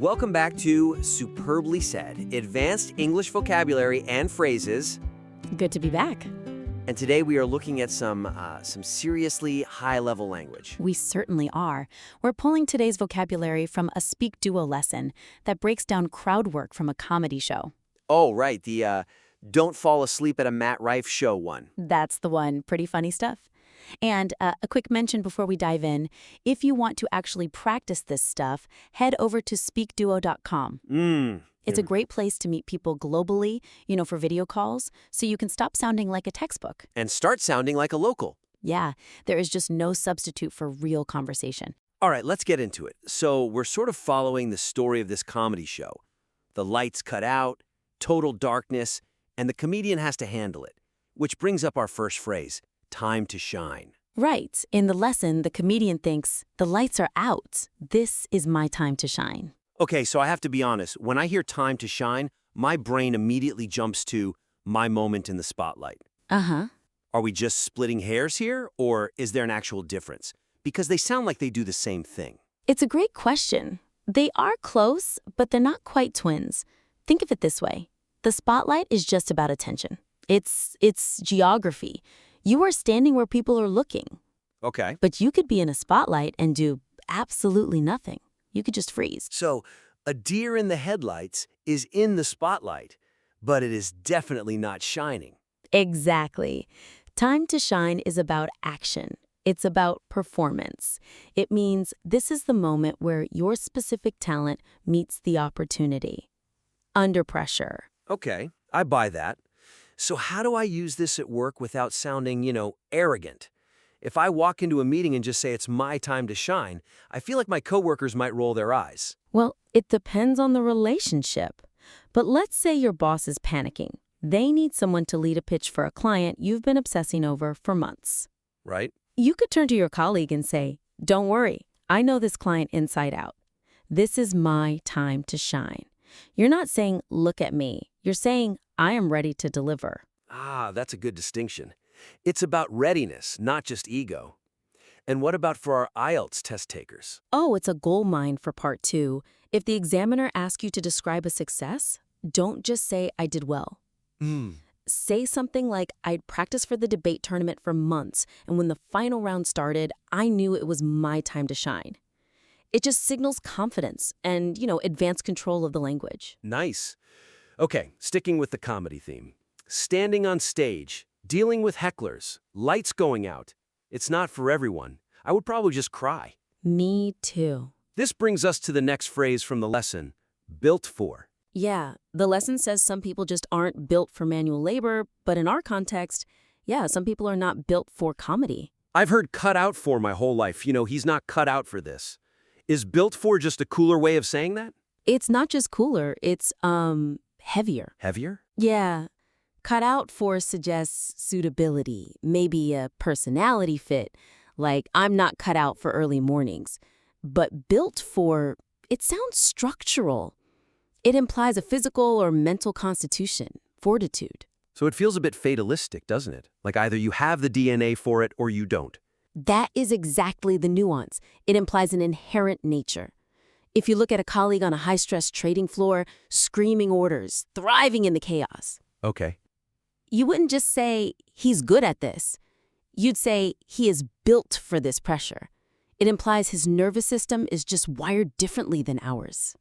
Welcome back to Superbly Said, advanced English vocabulary and phrases. Good to be back. And today we are looking at some seriously high-level language. We certainly are. We're pulling today's vocabulary from a SpeakDuo lesson that breaks down crowdwork from a comedy show. Oh, right, the don't fall asleep at a Matt Rife show one. That's the one. Pretty funny stuff. And a quick mention before we dive in. If you want to actually practice this stuff, head over to SpeakDuo.com. It's a great place to meet people globally, for video calls, so you can stop sounding like a textbook. And start sounding like a local. Yeah, there is just no substitute for real conversation. All right, let's get into it. So we're sort of following the story of this comedy show. The lights cut out, total darkness, and the comedian has to handle it. Which brings up our first phrase, time to shine. Right. In the lesson, the comedian thinks, the lights are out. This is my time to shine. Okay, so I have to be honest. When I hear time to shine, my brain immediately jumps to my moment in the spotlight. Uh-huh. Are we just splitting hairs here, or is there an actual difference? Because they sound like they do the same thing. It's a great question. They are close, but they're not quite twins. Think of it this way. The spotlight is just about attention. It's geography. You are standing where people are looking. Okay. But you could be in a spotlight and do absolutely nothing. You could just freeze. So, a deer in the headlights is in the spotlight, but it is definitely not shining. Exactly. Time to shine is about action. It's about performance. It means this is the moment where your specific talent meets the opportunity. Under pressure. Okay, I buy that. So how do I use this at work without sounding, arrogant? If I walk into a meeting and just say it's my time to shine, I feel like my coworkers might roll their eyes. Well, it depends on the relationship. But let's say your boss is panicking. They need someone to lead a pitch for a client you've been obsessing over for months. Right? You could turn to your colleague and say, "Don't worry, I know this client inside out. This is my time to shine." You're not saying, "Look at me." You're saying, "I am ready to deliver." Ah, that's a good distinction. It's about readiness, not just ego. And what about for our IELTS test takers? Oh, it's a gold mine for part 2. If the examiner asks you to describe a success, don't just say, "I did well." Say something like, "I'd practiced for the debate tournament for months, and when the final round started, I knew it was my time to shine." It just signals confidence and, advanced control of the language. Nice. Okay, sticking with the comedy theme. Standing on stage, dealing with hecklers, lights going out. It's not for everyone. I would probably just cry. Me too. This brings us to the next phrase from the lesson, built for. Yeah, the lesson says some people just aren't built for manual labor, but in our context, some people are not built for comedy. I've heard cut out for my whole life. He's not cut out for this. Is built for just a cooler way of saying that? It's not just cooler, it's, heavier. Heavier? Yeah. Cut out for suggests suitability, maybe a personality fit, like I'm not cut out for early mornings. But built for, it sounds structural. It implies a physical or mental constitution, fortitude. So it feels a bit fatalistic, doesn't it? Like either you have the DNA for it or you don't. That is exactly the nuance. It implies an inherent nature. If you look at a colleague on a high-stress trading floor, screaming orders, thriving in the chaos. Okay. You wouldn't just say, "He's good at this." You'd say, "He is built for this pressure." It implies his nervous system is just wired differently than ours.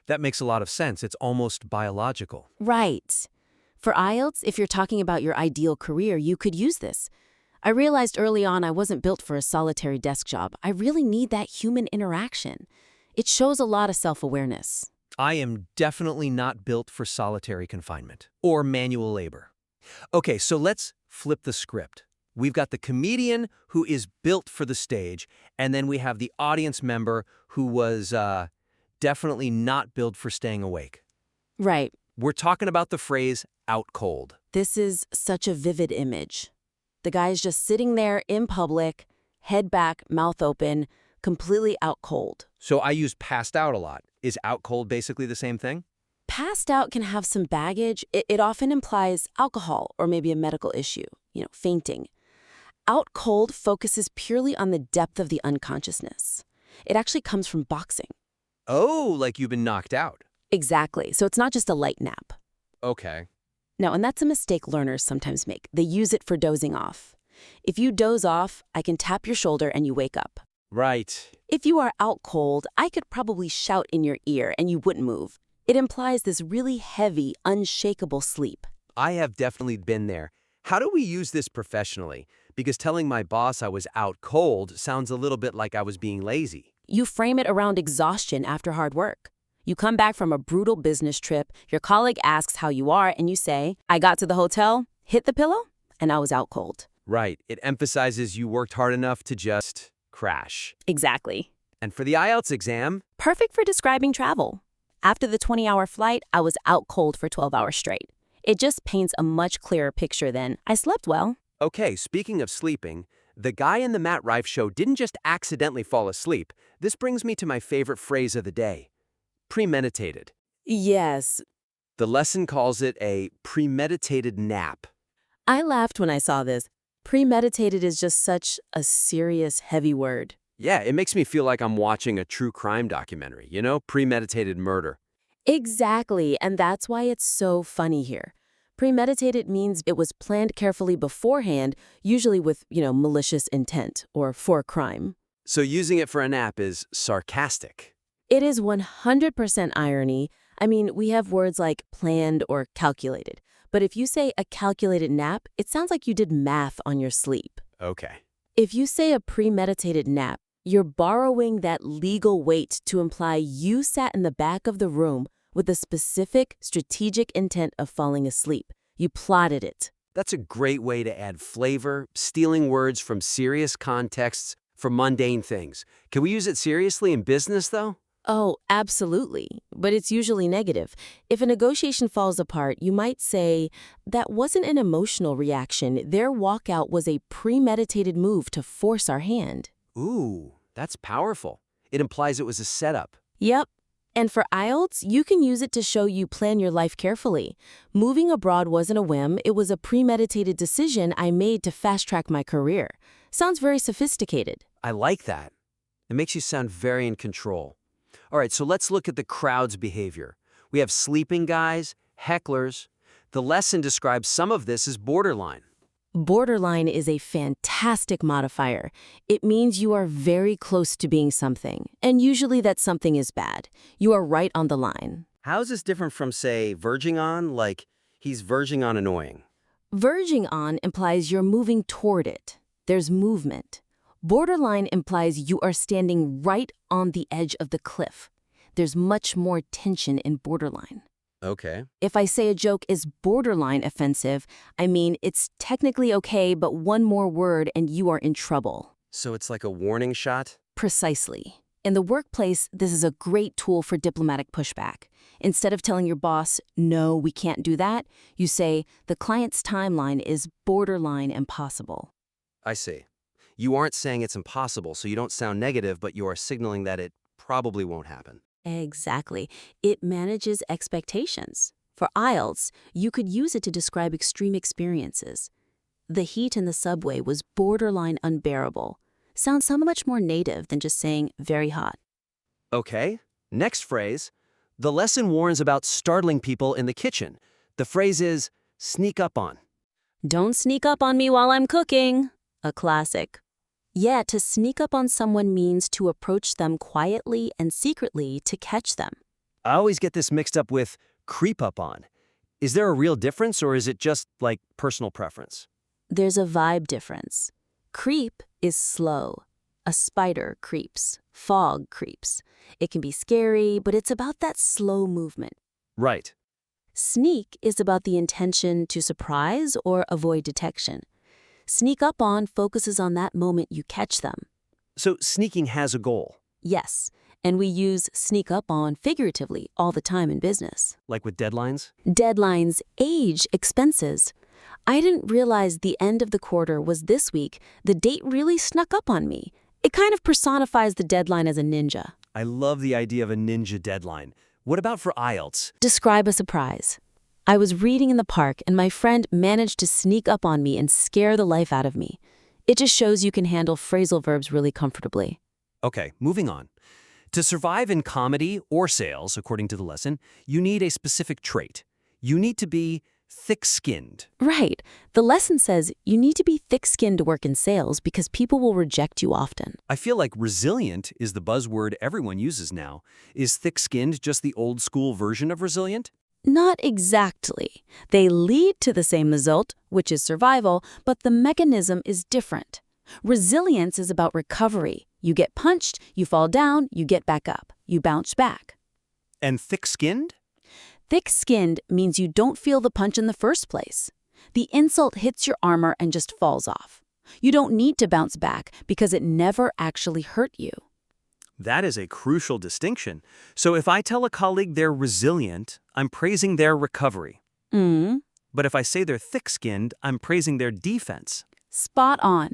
That makes a lot of sense. It's almost biological. Right. For IELTS, if you're talking about your ideal career, you could use this. I realized early on I wasn't built for a solitary desk job. I really need that human interaction. It shows a lot of self-awareness. I am definitely not built for solitary confinement or manual labor. Okay, so let's flip the script. We've got the comedian who is built for the stage, and then we have the audience member who was definitely not built for staying awake. Right. We're talking about the phrase out cold. This is such a vivid image. The guy is just sitting there in public, head back, mouth open, completely out cold. So I use passed out a lot. Is out cold basically the same thing? Passed out can have some baggage. It often implies alcohol or maybe a medical issue, fainting. Out cold focuses purely on the depth of the unconsciousness. It actually comes from boxing. Oh, like you've been knocked out. Exactly. So it's not just a light nap. Okay. No, and that's a mistake learners sometimes make. They use it for dozing off. If you doze off, I can tap your shoulder and you wake up. Right. If you are out cold, I could probably shout in your ear and you wouldn't move. It implies this really heavy, unshakable sleep. I have definitely been there. How do we use this professionally? Because telling my boss I was out cold sounds a little bit like I was being lazy. You frame it around exhaustion after hard work. You come back from a brutal business trip, your colleague asks how you are, and you say, I got to the hotel, hit the pillow, and I was out cold. Right. It emphasizes you worked hard enough to just crash. Exactly. And for the IELTS exam, Perfect for describing travel. After the 20-hour flight, I was out cold for 12 hours straight. It just paints a much clearer picture than, I slept well. okay, speaking of sleeping, the guy in the Matt Rife show didn't just accidentally fall asleep. This brings me to my favorite phrase of the day. Premeditated. Yes. The lesson calls it a premeditated nap. I laughed when I saw this. Premeditated is just such a serious, heavy word. Yeah, it makes me feel like I'm watching a true crime documentary, premeditated murder. Exactly, and that's why it's so funny here. Premeditated means it was planned carefully beforehand, usually with, malicious intent or for a crime. So using it for a nap is sarcastic. It is 100% irony. I mean, we have words like planned or calculated. But if you say a calculated nap, it sounds like you did math on your sleep. Okay. If you say a premeditated nap, you're borrowing that legal weight to imply you sat in the back of the room with a specific, strategic intent of falling asleep. You plotted it. That's a great way to add flavor, stealing words from serious contexts for mundane things. Can we use it seriously in business, though? Oh, absolutely. But it's usually negative. If a negotiation falls apart, you might say, that wasn't an emotional reaction. Their walkout was a premeditated move to force our hand. Ooh, that's powerful. It implies it was a setup. Yep. And for IELTS, you can use it to show you plan your life carefully. Moving abroad wasn't a whim. It was a premeditated decision I made to fast-track my career. Sounds very sophisticated. I like that. It makes you sound very in control. All right, so let's look at the crowd's behavior. We have sleeping guys, hecklers. The lesson describes some of this as borderline. Borderline is a fantastic modifier. It means you are very close to being something, and usually that something is bad. You are right on the line. How is this different from, say, verging on, like he's verging on annoying? Verging on implies you're moving toward it. There's movement. Borderline implies you are standing right on the edge of the cliff. There's much more tension in borderline. Okay. If I say a joke is borderline offensive, I mean it's technically okay, but one more word and you are in trouble. So it's like a warning shot? Precisely. In the workplace, this is a great tool for diplomatic pushback. Instead of telling your boss, no, we can't do that, you say, the client's timeline is borderline impossible. I see. You aren't saying it's impossible, so you don't sound negative, but you are signaling that it probably won't happen. Exactly. It manages expectations. For IELTS, you could use it to describe extreme experiences. The heat in the subway was borderline unbearable. Sounds so much more native than just saying very hot. Okay. Next phrase. The lesson warns about startling people in the kitchen. The phrase is sneak up on. Don't sneak up on me while I'm cooking. A classic. Yeah, to sneak up on someone means to approach them quietly and secretly to catch them. I always get this mixed up with creep up on. Is there a real difference, or is it just like personal preference? There's a vibe difference. Creep is slow. A spider creeps. Fog creeps. It can be scary, but it's about that slow movement. Right. Sneak is about the intention to surprise or avoid detection. Sneak up on focuses on that moment you catch them. So sneaking has a goal. Yes, and we use sneak up on figuratively all the time in business. Like with deadlines? Deadlines, age, expenses. I didn't realize the end of the quarter was this week. The date really snuck up on me. It kind of personifies the deadline as a ninja. I love the idea of a ninja deadline. What about for IELTS? Describe a surprise. I was reading in the park and my friend managed to sneak up on me and scare the life out of me. It just shows you can handle phrasal verbs really comfortably. Okay, moving on. To survive in comedy or sales, according to the lesson, you need a specific trait. You need to be thick-skinned. Right. The lesson says you need to be thick-skinned to work in sales because people will reject you often. I feel like resilient is the buzzword everyone uses now. Is thick-skinned just the old-school version of resilient? Not exactly. They lead to the same result, which is survival, but the mechanism is different. Resilience is about recovery. You get punched, you fall down, you get back up. You bounce back. And thick-skinned? Thick-skinned means you don't feel the punch in the first place. The insult hits your armor and just falls off. You don't need to bounce back because it never actually hurt you. That is a crucial distinction. So if I tell a colleague they're resilient, I'm praising their recovery. But if I say they're thick-skinned, I'm praising their defense. Spot on.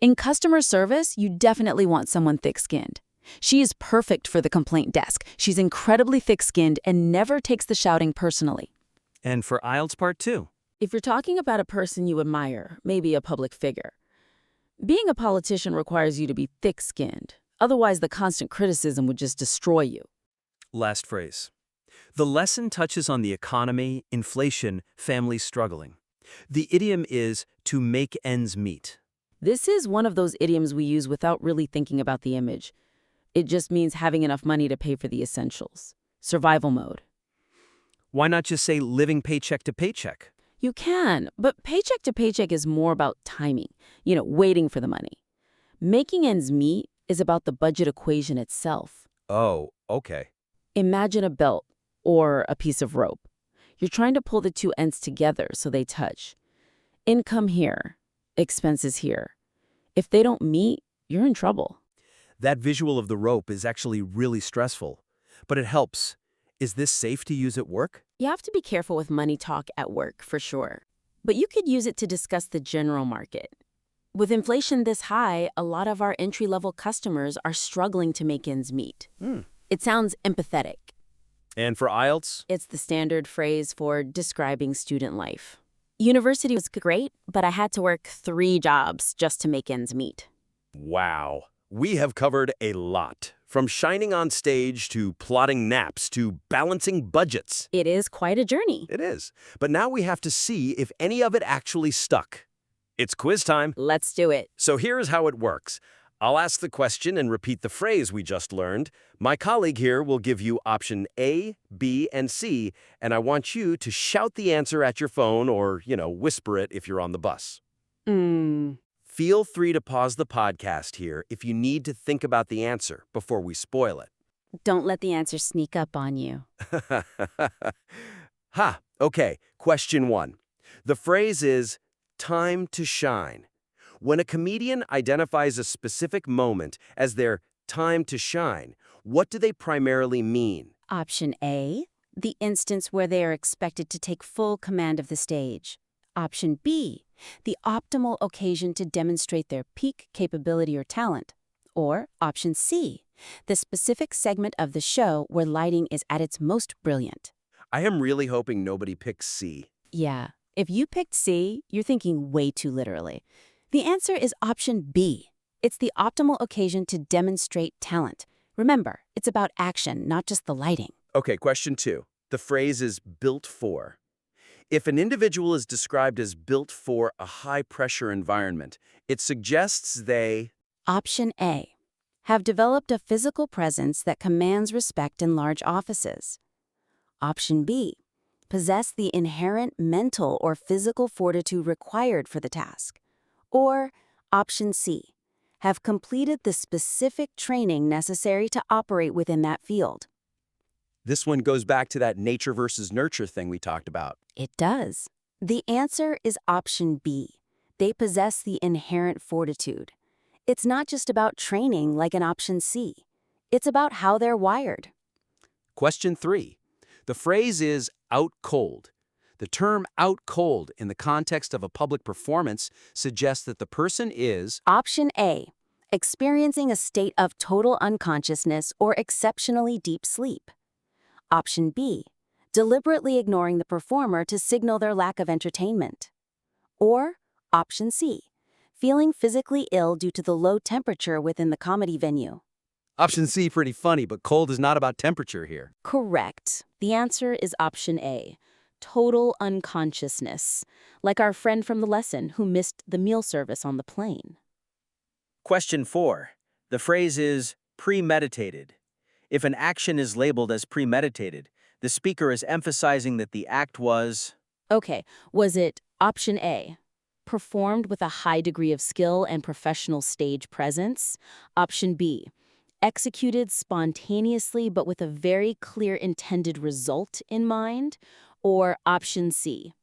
In customer service, you definitely want someone thick-skinned. She is perfect for the complaint desk. She's incredibly thick-skinned and never takes the shouting personally. And for IELTS Part 2. If you're talking about a person you admire, maybe a public figure, being a politician requires you to be thick-skinned. Otherwise, the constant criticism would just destroy you. Last phrase. The lesson touches on the economy, inflation, families struggling. The idiom is to make ends meet. This is one of those idioms we use without really thinking about the image. It just means having enough money to pay for the essentials. Survival mode. Why not just say living paycheck to paycheck? You can, but paycheck to paycheck is more about timing, waiting for the money. Making ends meet is about the budget equation itself. Oh, okay. Imagine a belt or a piece of rope. You're trying to pull the two ends together so they touch. Income here, expenses here. If they don't meet, you're in trouble. That visual of the rope is actually really stressful, but it helps. Is this safe to use at work? You have to be careful with money talk at work, for sure. But you could use it to discuss the general market. With inflation this high, a lot of our entry-level customers are struggling to make ends meet. It sounds empathetic. And for IELTS? It's the standard phrase for describing student life. University was great, but I had to work 3 jobs just to make ends meet. Wow. We have covered a lot. From shining on stage to plotting naps to balancing budgets. It is quite a journey. It is. But now we have to see if any of it actually stuck. It's quiz time. Let's do it. So here's how it works. I'll ask the question and repeat the phrase we just learned. My colleague here will give you option A, B, and C, and I want you to shout the answer at your phone or, whisper it if you're on the bus. Feel free to pause the podcast here if you need to think about the answer before we spoil it. Don't let the answer sneak up on you. Okay, question 1. The phrase is time to shine. When a comedian identifies a specific moment as their time to shine, what do they primarily mean? Option A, the instance where they are expected to take full command of the stage. Option B, the optimal occasion to demonstrate their peak capability or talent. Or option C, the specific segment of the show where lighting is at its most brilliant. I am really hoping nobody picks C. Yeah, if you picked C, you're thinking way too literally. The answer is option B. It's the optimal occasion to demonstrate talent. Remember, it's about action, not just the lighting. Okay, question 2. The phrase is built for. If an individual is described as built for a high-pressure environment, it suggests they... Option A, have developed a physical presence that commands respect in large offices. Option B, possess the inherent mental or physical fortitude required for the task. Or option C, have completed the specific training necessary to operate within that field. This one goes back to that nature versus nurture thing we talked about. It does. The answer is option B. They possess the inherent fortitude. It's not just about training like in option C. It's about how they're wired. Question 3. The phrase is out cold. The term out cold in the context of a public performance suggests that the person is... Option A, experiencing a state of total unconsciousness or exceptionally deep sleep. Option B, deliberately ignoring the performer to signal their lack of entertainment. Or option C, feeling physically ill due to the low temperature within the comedy venue. Option C, pretty funny, but cold is not about temperature here. Correct. The answer is option A, total unconsciousness, like our friend from the lesson who missed the meal service on the plane. Question 4. The phrase is premeditated. If an action is labeled as premeditated, the speaker is emphasizing that the act was... Okay, was it option A, performed with a high degree of skill and professional stage presence? Option B, executed spontaneously but with a very clear intended result in mind? Or option C,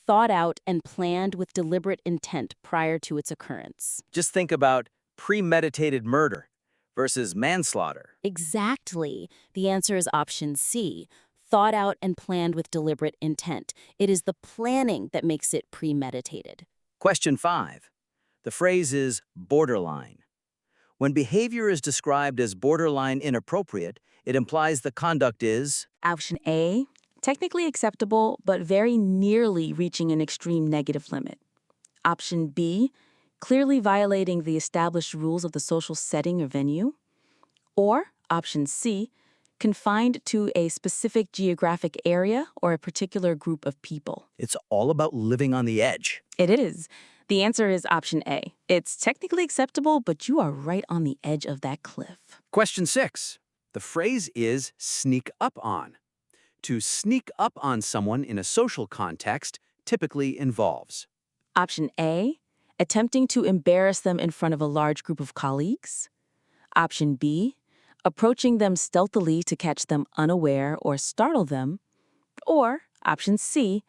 thought out and planned with deliberate intent prior to its occurrence? Just think about premeditated murder versus manslaughter. Exactly. The answer is option C, thought out and planned with deliberate intent. It is the planning that makes it premeditated. Question 5. The phrase is borderline. When behavior is described as borderline inappropriate, it implies the conduct is... Option A, technically acceptable, but very nearly reaching an extreme negative limit. Option B, clearly violating the established rules of the social setting or venue. Or option C, confined to a specific geographic area or a particular group of people. It's all about living on the edge. It is. The answer is option A. It's technically acceptable, but you are right on the edge of that cliff. Question 6. The phrase is sneak up on. To sneak up on someone in a social context typically involves... Option A, attempting to embarrass them in front of a large group of colleagues. Option B, approaching them stealthily to catch them unaware or startle them. Or option C,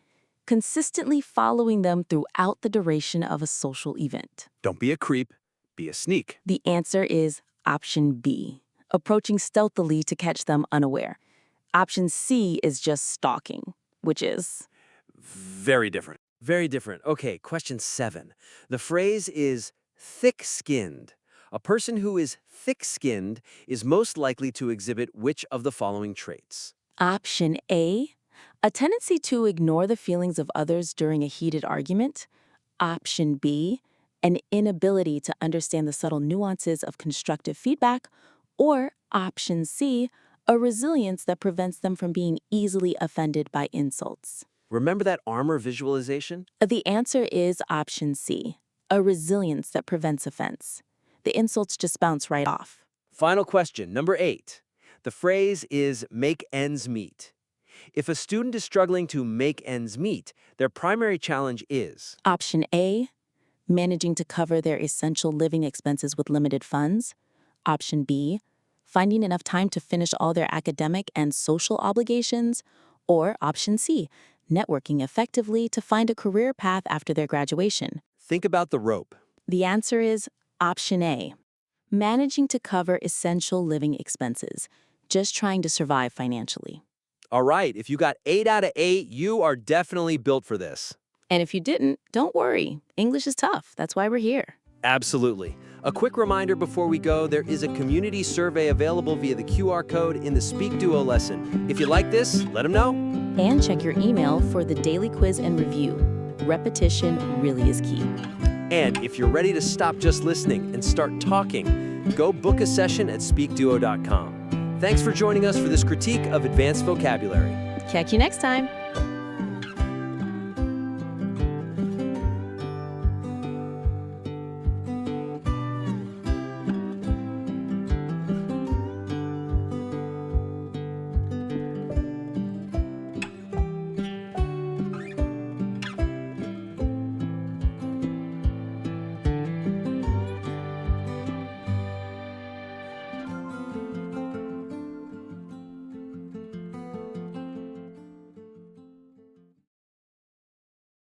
consistently following them throughout the duration of a social event. Don't be a creep, be a sneak. The answer is option B, approaching stealthily to catch them unaware. Option C is just stalking, which is... Very different. Very different. Okay, question 7. The phrase is thick-skinned. A person who is thick-skinned is most likely to exhibit which of the following traits? Option A, a tendency to ignore the feelings of others during a heated argument. Option B, an inability to understand the subtle nuances of constructive feedback. Or option C, a resilience that prevents them from being easily offended by insults. Remember that armor visualization? The answer is option C, a resilience that prevents offense. The insults just bounce right off. Final question, number 8. The phrase is make ends meet. If a student is struggling to make ends meet, their primary challenge is... Option A, managing to cover their essential living expenses with limited funds. Option B, finding enough time to finish all their academic and social obligations. Or option C, networking effectively to find a career path after their graduation. Think about the rope. The answer is option A, managing to cover essential living expenses, just trying to survive financially. All right, if you got 8 out of 8, you are definitely built for this. And if you didn't, don't worry. English is tough. That's why we're here. Absolutely. A quick reminder before we go, there is a community survey available via the QR code in the SpeakDuo lesson. If you like this, let them know. And check your email for the daily quiz and review. Repetition really is key. And if you're ready to stop just listening and start talking, go book a session at speakduo.com. Thanks for joining us for this critique of advanced vocabulary. Catch you next time.